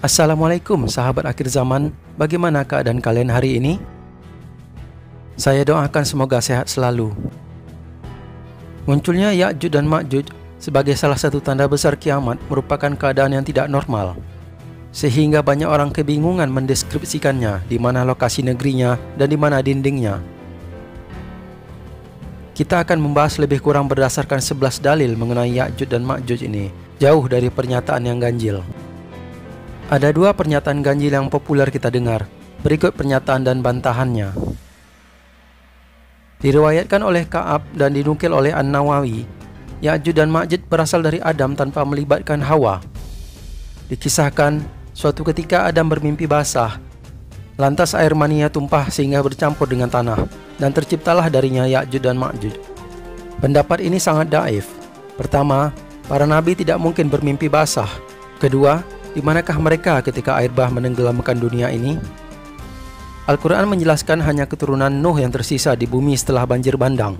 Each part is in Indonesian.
Assalamualaikum sahabat akhir zaman, bagaimana keadaan kalian hari ini? Saya doakan semoga sehat selalu. Munculnya Ya'juj dan Ma'juj sebagai salah satu tanda besar kiamat merupakan keadaan yang tidak normal, sehingga banyak orang kebingungan mendeskripsikannya, di mana lokasi negerinya dan di mana dindingnya. Kita akan membahas lebih kurang berdasarkan 11 dalil mengenai Ya'juj dan Ma'juj ini, jauh dari pernyataan yang ganjil. Ada dua pernyataan ganjil yang populer kita dengar. Berikut pernyataan dan bantahannya. Diriwayatkan oleh Ka'ab dan dinukil oleh An-Nawawi, Ya'juj dan Ma'juj berasal dari Adam tanpa melibatkan Hawa. Dikisahkan, suatu ketika Adam bermimpi basah, lantas air maninya tumpah sehingga bercampur dengan tanah, dan terciptalah darinya Ya'juj dan Ma'juj. Pendapat ini sangat dhaif. Pertama, para nabi tidak mungkin bermimpi basah. Kedua, di manakah mereka ketika air bah menenggelamkan dunia ini? Al-Quran menjelaskan hanya keturunan Nuh yang tersisa di bumi setelah banjir bandang.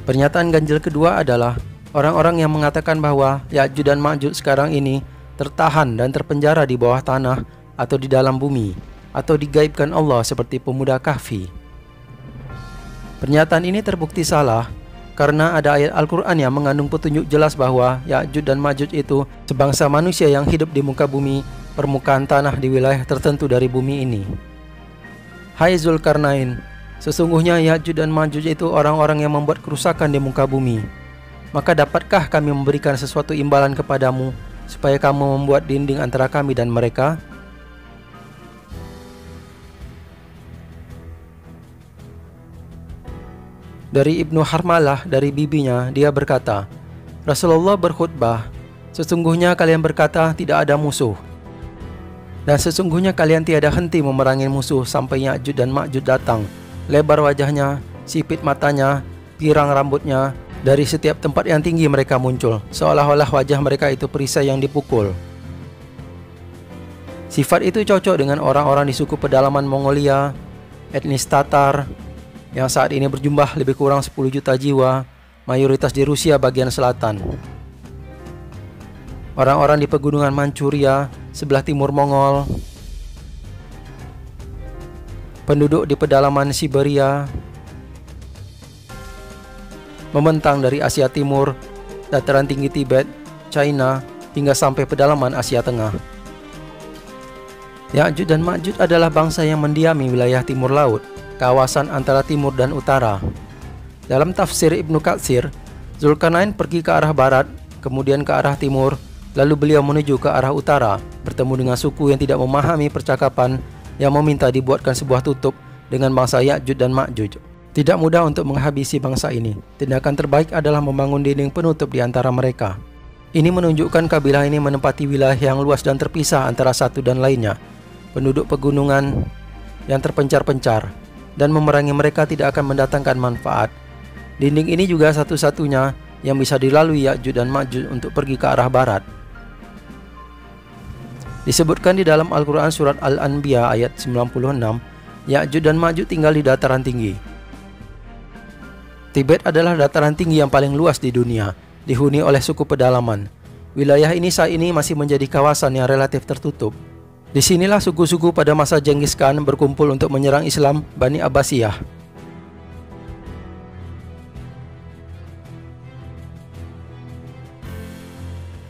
Pernyataan ganjil kedua adalah orang-orang yang mengatakan bahwa Ya'juj dan Ma'juj sekarang ini tertahan dan terpenjara di bawah tanah atau di dalam bumi, atau digaibkan Allah seperti pemuda Kahfi. Pernyataan ini terbukti salah karena ada ayat Al-Quran yang mengandung petunjuk jelas bahwa Ya'juj dan Ma'juj itu sebangsa manusia yang hidup di muka bumi, permukaan tanah di wilayah tertentu dari bumi ini. Hai Zulkarnain, sesungguhnya Ya'juj dan Ma'juj itu orang-orang yang membuat kerusakan di muka bumi. Maka dapatkah kami memberikan sesuatu imbalan kepadamu supaya kamu membuat dinding antara kami dan mereka? Dari Ibnu Harmalah dari bibinya, dia berkata, Rasulullah berkhutbah, sesungguhnya kalian berkata tidak ada musuh, dan sesungguhnya kalian tiada henti memerangi musuh sampai Ya'juj dan Ma'juj datang. Lebar wajahnya, sipit matanya, pirang rambutnya, dari setiap tempat yang tinggi mereka muncul, seolah-olah wajah mereka itu perisai yang dipukul. Sifat itu cocok dengan orang-orang di suku pedalaman Mongolia, etnis Tatar, yang saat ini berjumlah lebih kurang 10 juta jiwa, mayoritas di Rusia bagian selatan. Orang-orang di pegunungan Manchuria, sebelah timur Mongol, penduduk di pedalaman Siberia, membentang dari Asia Timur, dataran tinggi Tibet, China, hingga sampai pedalaman Asia Tengah. Ya'juj dan Ma'juj adalah bangsa yang mendiami wilayah timur laut, kawasan antara timur dan utara. Dalam tafsir Ibnu Katsir, Zulkarnain pergi ke arah barat, kemudian ke arah timur, lalu beliau menuju ke arah utara, bertemu dengan suku yang tidak memahami percakapan, yang meminta dibuatkan sebuah tutup dengan bangsa Ya'juj dan Ma'juj. Tidak mudah untuk menghabisi bangsa ini. Tindakan terbaik adalah membangun dinding penutup di antara mereka. Ini menunjukkan kabilah ini menempati wilayah yang luas dan terpisah antara satu dan lainnya, penduduk pegunungan yang terpencar-pencar, dan memerangi mereka tidak akan mendatangkan manfaat. Dinding ini juga satu-satunya yang bisa dilalui Ya'juj dan Ma'juj untuk pergi ke arah barat. Disebutkan di dalam Al-Quran surat Al-Anbiya ayat 96, Ya'juj dan Ma'juj tinggal di dataran tinggi. Tibet adalah dataran tinggi yang paling luas di dunia, dihuni oleh suku pedalaman. Wilayah ini saat ini masih menjadi kawasan yang relatif tertutup. Disinilah suku-suku pada masa Genghis Khan berkumpul untuk menyerang Islam Bani Abbasiyah.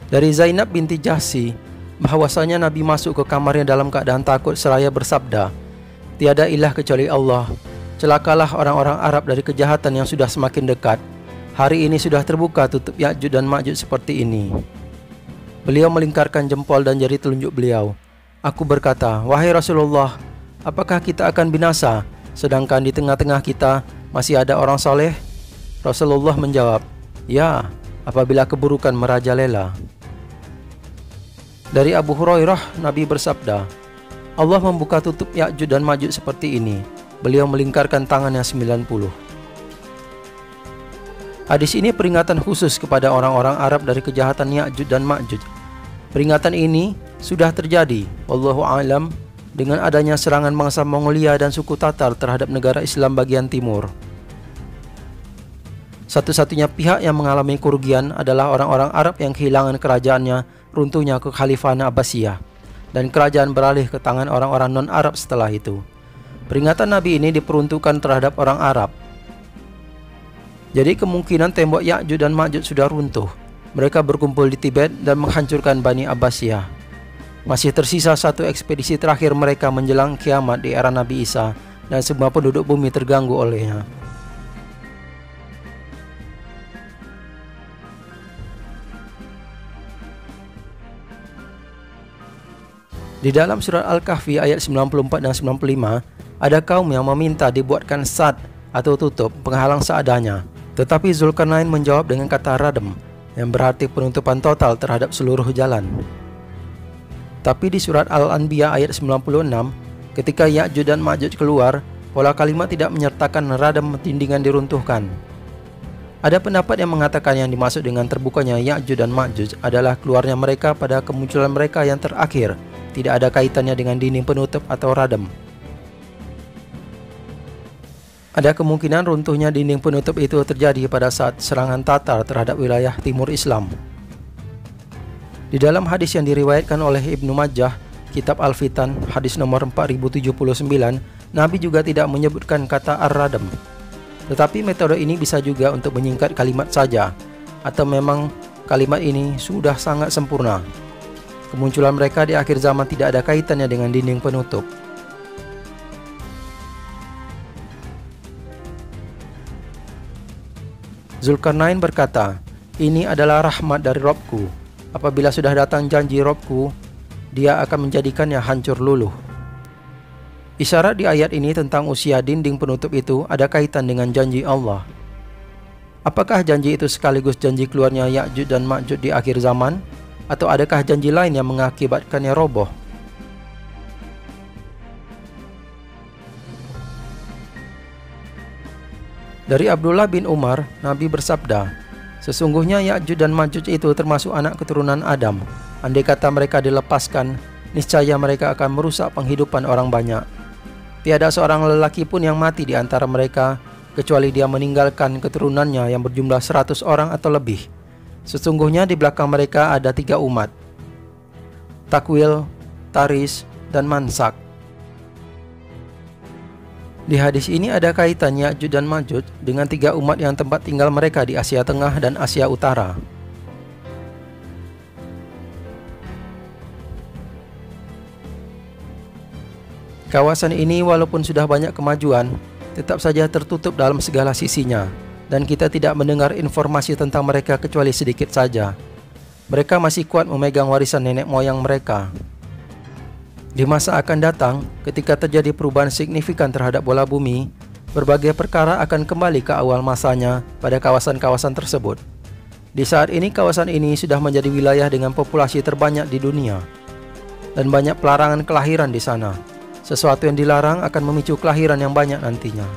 Dari Zainab binti Jahsy, bahwasanya Nabi masuk ke kamarnya dalam keadaan takut seraya bersabda, tiada ilah kecuali Allah. Celakalah orang-orang Arab dari kejahatan yang sudah semakin dekat. Hari ini sudah terbuka tutup Ya'juj dan Ma'juj seperti ini. Beliau melingkarkan jempol dan jari telunjuk beliau. Aku berkata, wahai Rasulullah, apakah kita akan binasa, sedangkan di tengah-tengah kita masih ada orang soleh? Rasulullah menjawab, ya, apabila keburukan merajalela. Dari Abu Hurairah, Nabi bersabda, Allah membuka tutup Ya'juj dan Ma'juj seperti ini. Beliau melingkarkan tangannya 90. Hadis ini peringatan khusus kepada orang-orang Arab dari kejahatan Ya'juj dan Ma'juj. Peringatan ini sudah terjadi, wallahu a'lam, dengan adanya serangan bangsa Mongolia dan suku Tatar terhadap negara Islam bagian timur. Satu-satunya pihak yang mengalami kerugian adalah orang-orang Arab yang kehilangan kerajaannya runtuhnya kekhalifahan Abbasiyah, dan kerajaan beralih ke tangan orang-orang non-Arab setelah itu. Peringatan Nabi ini diperuntukkan terhadap orang Arab. Jadi kemungkinan tembok Ya'juj dan Ma'juj sudah runtuh. Mereka berkumpul di Tibet dan menghancurkan Bani Abbasiyah. Masih tersisa satu ekspedisi terakhir mereka menjelang kiamat di era Nabi Isa, dan semua penduduk bumi terganggu olehnya. Di dalam surat Al-Kahfi ayat 94 dan 95, ada kaum yang meminta dibuatkan sad atau tutup penghalang seadanya. Tetapi Zulkarnain menjawab dengan kata radem, yang berarti penutupan total terhadap seluruh jalan. Tapi di surat Al-Anbiya ayat 96, ketika Ya'juj dan Ma'juj keluar, pola kalimat tidak menyertakan radem dindingan diruntuhkan. Ada pendapat yang mengatakan yang dimaksud dengan terbukanya Ya'juj dan Ma'juj adalah keluarnya mereka pada kemunculan mereka yang terakhir, tidak ada kaitannya dengan dinding penutup atau radem. Ada kemungkinan runtuhnya dinding penutup itu terjadi pada saat serangan Tatar terhadap wilayah timur Islam. Di dalam hadis yang diriwayatkan oleh Ibnu Majah, Kitab Al-Fitan, hadis nomor 4079, Nabi juga tidak menyebutkan kata ar-radem. Tetapi metode ini bisa juga untuk menyingkat kalimat saja, atau memang kalimat ini sudah sangat sempurna. Kemunculan mereka di akhir zaman tidak ada kaitannya dengan dinding penutup. Zulkarnain berkata, "Ini adalah rahmat dari Robku. Apabila sudah datang janji Robku, dia akan menjadikannya hancur luluh." Isyarat di ayat ini tentang usia dinding penutup itu ada kaitan dengan janji Allah. Apakah janji itu sekaligus janji keluarnya Ya'juj dan Ma'juj di akhir zaman? Atau adakah janji lain yang mengakibatkannya roboh? Dari Abdullah bin Umar, Nabi bersabda, "Sesungguhnya Ya'juj dan Ma'juj itu termasuk anak keturunan Adam. Andai kata mereka dilepaskan, niscaya mereka akan merusak penghidupan orang banyak. Tiada seorang lelaki pun yang mati di antara mereka, kecuali dia meninggalkan keturunannya yang berjumlah 100 orang atau lebih. Sesungguhnya di belakang mereka ada 3 umat, Takwil, Taris, dan Mansak." Di hadis ini ada kaitan Ya'juj dan Ma'juj dengan 3 umat yang tempat tinggal mereka di Asia Tengah dan Asia Utara. Kawasan ini walaupun sudah banyak kemajuan, tetap saja tertutup dalam segala sisinya, dan kita tidak mendengar informasi tentang mereka kecuali sedikit saja. Mereka masih kuat memegang warisan nenek moyang mereka. Di masa akan datang, ketika terjadi perubahan signifikan terhadap bola bumi, berbagai perkara akan kembali ke awal masanya pada kawasan-kawasan tersebut. Di saat ini kawasan ini sudah menjadi wilayah dengan populasi terbanyak di dunia, dan banyak pelarangan kelahiran di sana. Sesuatu yang dilarang akan memicu kelahiran yang banyak nantinya.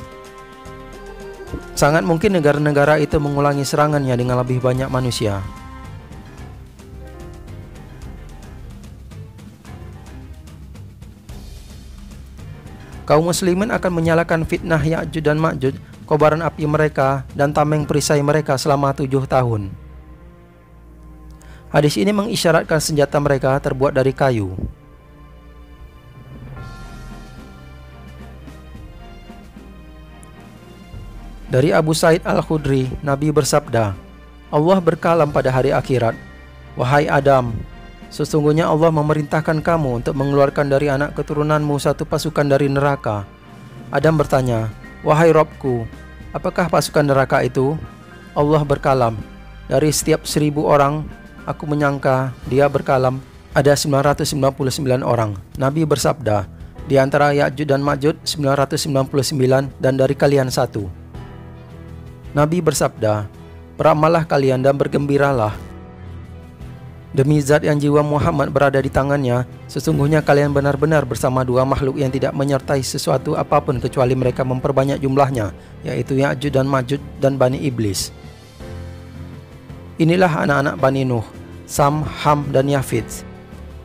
Sangat mungkin negara-negara itu mengulangi serangannya dengan lebih banyak manusia. Kaum muslimin akan menyalakan fitnah Ya'juj dan Ma'juj, kobaran api mereka, dan tameng perisai mereka selama 7 tahun. Hadis ini mengisyaratkan senjata mereka terbuat dari kayu. Dari Abu Sa'id Al-Khudri, Nabi bersabda, "Allah berkalam pada hari akhirat, 'Wahai Adam, sesungguhnya Allah memerintahkan kamu untuk mengeluarkan dari anak keturunanmu satu pasukan dari neraka.' Adam bertanya, 'Wahai Robku, apakah pasukan neraka itu?' Allah berkalam, 'Dari setiap 1000 orang, aku menyangka,' dia berkalam, 'ada 999 orang.' Nabi bersabda, 'Di antara Ya'juj dan Ma'juj 999, dan dari kalian 1. Nabi bersabda, 'Beramallah kalian dan bergembiralah. Demi zat yang jiwa Muhammad berada di tangannya, sesungguhnya kalian benar-benar bersama 2 makhluk yang tidak menyertai sesuatu apapun kecuali mereka memperbanyak jumlahnya, yaitu Ya'juj dan Ma'juj dan Bani Iblis. Inilah anak-anak Bani Nuh, Sam, Ham, dan Yafits.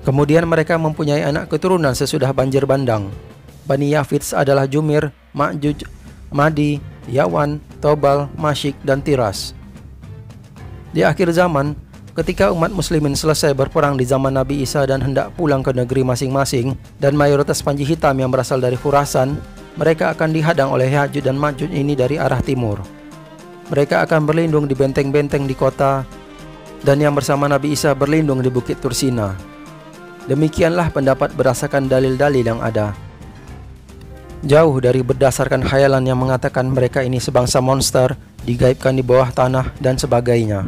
Kemudian mereka mempunyai anak keturunan sesudah banjir bandang. Bani Yafits adalah Jumir, Ma'juj, Madi, Yawan, Tobal, Masyik, dan Tiras. Di akhir zaman, ketika umat muslimin selesai berperang di zaman Nabi Isa dan hendak pulang ke negeri masing-masing, dan mayoritas Panji Hitam yang berasal dari Khurasan, mereka akan dihadang oleh Ya'juj dan Ma'juj ini dari arah timur. Mereka akan berlindung di benteng-benteng di kota, dan yang bersama Nabi Isa berlindung di Bukit Tursina. Demikianlah pendapat berdasarkan dalil-dalil yang ada. Jauh dari berdasarkan khayalan yang mengatakan mereka ini sebangsa monster, digaibkan di bawah tanah, dan sebagainya.